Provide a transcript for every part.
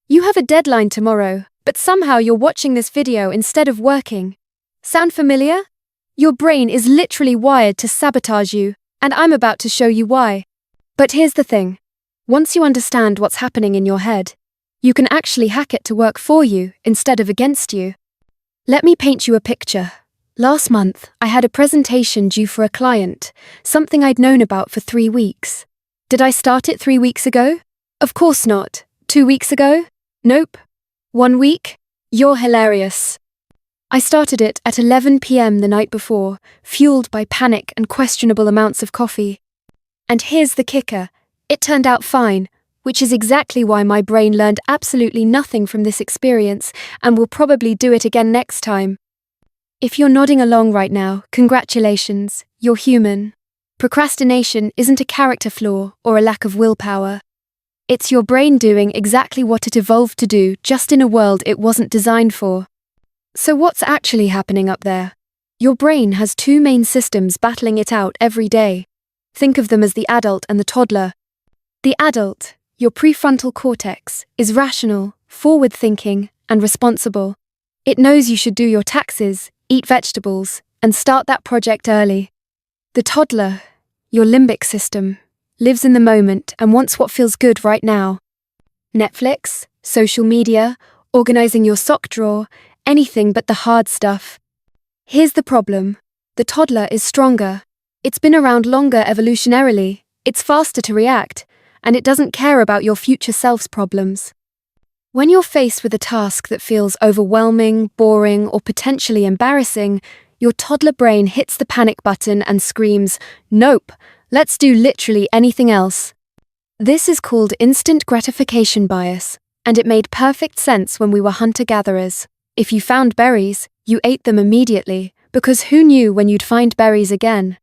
You have a deadline tomorrow, but somehow you're watching this video instead of working. Sound familiar? Your brain is literally wired to sabotage you, and I'm about to show you why. But here's the thing. Once you understand what's happening in your head, you can actually hack it to work for you instead of against you. Let me paint you a picture. Last month, I had a presentation due for a client, something I'd known about for 3 weeks. Did I start it 3 weeks ago? Of course not. 2 weeks ago? Nope. 1 week? You're hilarious. I started it at 11 p.m. the night before, fueled by panic and questionable amounts of coffee. And here's the kicker. It turned out fine, which is exactly why my brain learned absolutely nothing from this experience and will probably do it again next time. If you're nodding along right now, congratulations, you're human. Procrastination isn't a character flaw or a lack of willpower. It's your brain doing exactly what it evolved to do, just in a world it wasn't designed for. So what's actually happening up there? Your brain has 2 main systems battling it out every day. Think of them as the adult and the toddler. The adult, your prefrontal cortex, is rational, forward-thinking, and responsible. It knows you should do your taxes, eat vegetables, and start that project early. The toddler, your limbic system, lives in the moment and wants what feels good right now. Netflix, social media, organizing your sock drawer, anything but the hard stuff. Here's the problem. The toddler is stronger. It's been around longer evolutionarily, it's faster to react, and it doesn't care about your future self's problems. When you're faced with a task that feels overwhelming, boring, or potentially embarrassing, your toddler brain hits the panic button and screams, "Nope, let's do literally anything else." This is called instant gratification bias, and it made perfect sense when we were hunter-gatherers. If you found berries, you ate them immediately, because who knew when you'd find berries again?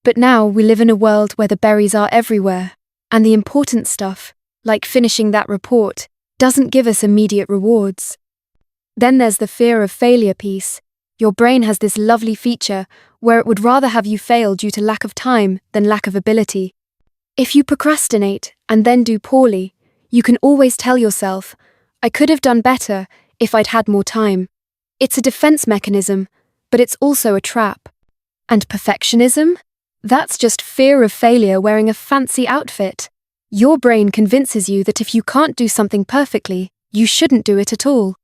But now we live in a world where the berries are everywhere, and the important stuff, like finishing that report, doesn't give us immediate rewards. Then there's the fear of failure piece. Your brain has this lovely feature where it would rather have you fail due to lack of time than lack of ability. If you procrastinate and then do poorly, you can always tell yourself, "I could have done better if I'd had more time." It's a defense mechanism, but it's also a trap. And perfectionism? That's just fear of failure wearing a fancy outfit. Your brain convinces you that if you can't do something perfectly, you shouldn't do it at all.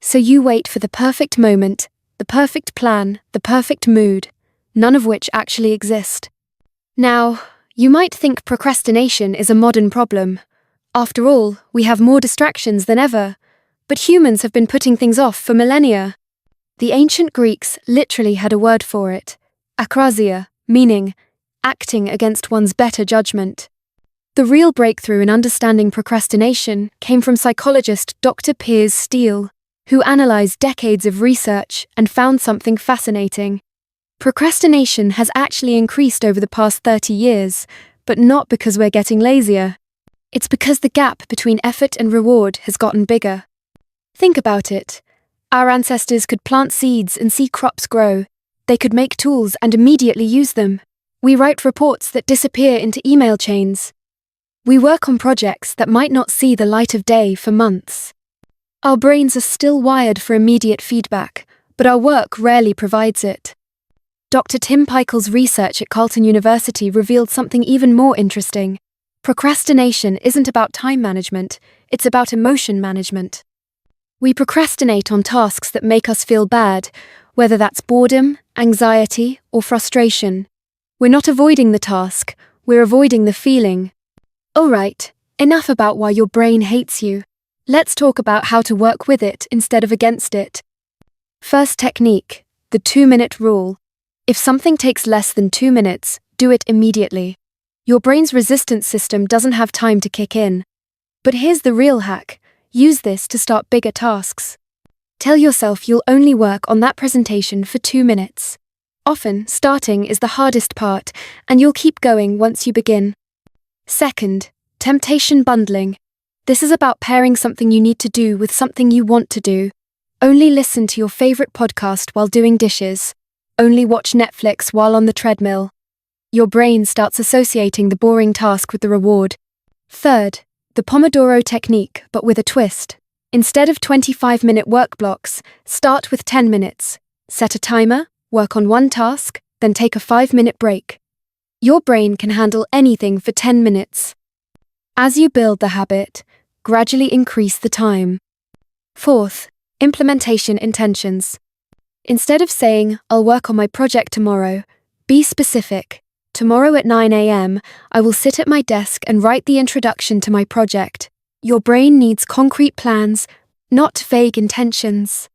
So you wait for the perfect moment, the perfect plan, the perfect mood, none of which actually exist. Now, you might think procrastination is a modern problem. After all, we have more distractions than ever, but humans have been putting things off for millennia. The ancient Greeks literally had a word for it, akrasia, meaning acting against one's better judgment. The real breakthrough in understanding procrastination came from psychologist Dr. Piers Steel, who analyzed decades of research and found something fascinating. Procrastination has actually increased over the past 30 years, but not because we're getting lazier. It's because the gap between effort and reward has gotten bigger. Think about it. Our ancestors could plant seeds and see crops grow. They could make tools and immediately use them. We write reports that disappear into email chains. We work on projects that might not see the light of day for months. Our brains are still wired for immediate feedback, but our work rarely provides it. Dr. Tim Pycyl's research at Carleton University revealed something even more interesting. Procrastination isn't about time management, it's about emotion management. We procrastinate on tasks that make us feel bad, whether that's boredom, anxiety, or frustration. We're not avoiding the task, we're avoiding the feeling. Alright, enough about why your brain hates you. Let's talk about how to work with it instead of against it. First technique, the 2-minute rule. If something takes less than 2 minutes, do it immediately. Your brain's resistance system doesn't have time to kick in. But here's the real hack. Use this to start bigger tasks. Tell yourself you'll only work on that presentation for 2 minutes. Often, starting is the hardest part, and you'll keep going once you begin. Second, temptation bundling. This is about pairing something you need to do with something you want to do. Only listen to your favorite podcast while doing dishes. Only watch Netflix while on the treadmill. Your brain starts associating the boring task with the reward. Third, The Pomodoro technique, but with a twist. Instead of 25-minute work blocks, start with 10 minutes. Set a timer, work on one task, then take a 5-minute break. Your brain can handle anything for 10 minutes. As you build the habit, gradually increase the time. Fourth, implementation intentions. Instead of saying, "I'll work on my project tomorrow," be specific. Tomorrow at 9 a.m., I will sit at my desk and write the introduction to my project. Your brain needs concrete plans, not vague intentions.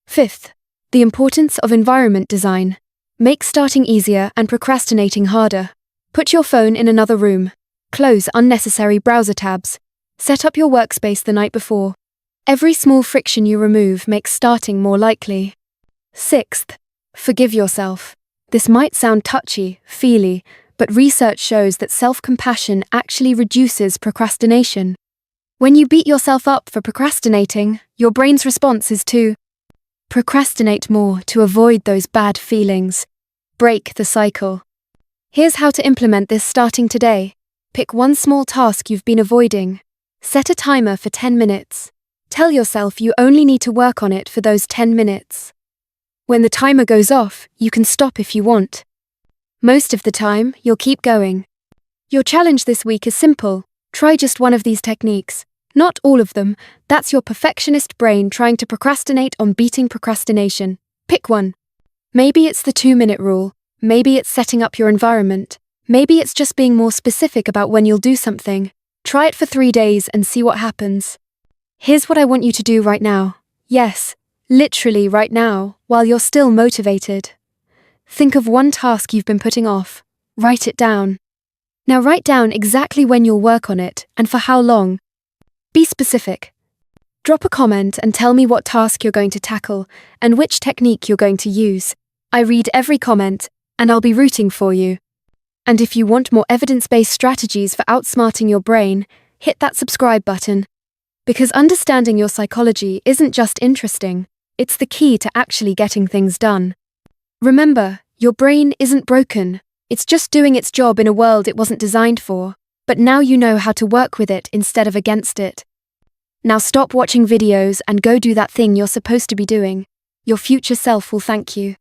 Fifth, the importance of environment design. Make starting easier and procrastinating harder. Put your phone in another room. Close unnecessary browser tabs. Set up your workspace the night before. Every small friction you remove makes starting more likely. Sixth, forgive yourself. This might sound touchy-feely, but research shows that self-compassion actually reduces procrastination. When you beat yourself up for procrastinating, your brain's response is to procrastinate more to avoid those bad feelings. Break the cycle. Here's how to implement this starting today. Pick one small task you've been avoiding. Set a timer for 10 minutes. Tell yourself you only need to work on it for those 10 minutes. When the timer goes off, you can stop if you want. Most of the time, you'll keep going. Your challenge this week is simple. Try just one of these techniques. Not all of them. That's your perfectionist brain trying to procrastinate on beating procrastination. Pick one. Maybe it's the 2-minute rule. Maybe it's setting up your environment. Maybe it's just being more specific about when you'll do something. Try it for 3 days and see what happens. Here's what I want you to do right now. Yes, literally right now, while you're still motivated. Think of one task you've been putting off. Write it down. Now write down exactly when you'll work on it and for how long. Be specific. Drop a comment and tell me what task you're going to tackle and which technique you're going to use. I read every comment, and I'll be rooting for you. And if you want more evidence-based strategies for outsmarting your brain, hit that subscribe button. Because understanding your psychology isn't just interesting, it's the key to actually getting things done. Remember, your brain isn't broken. It's just doing its job in a world it wasn't designed for. But now you know how to work with it instead of against it. Now stop watching videos and go do that thing you're supposed to be doing. Your future self will thank you.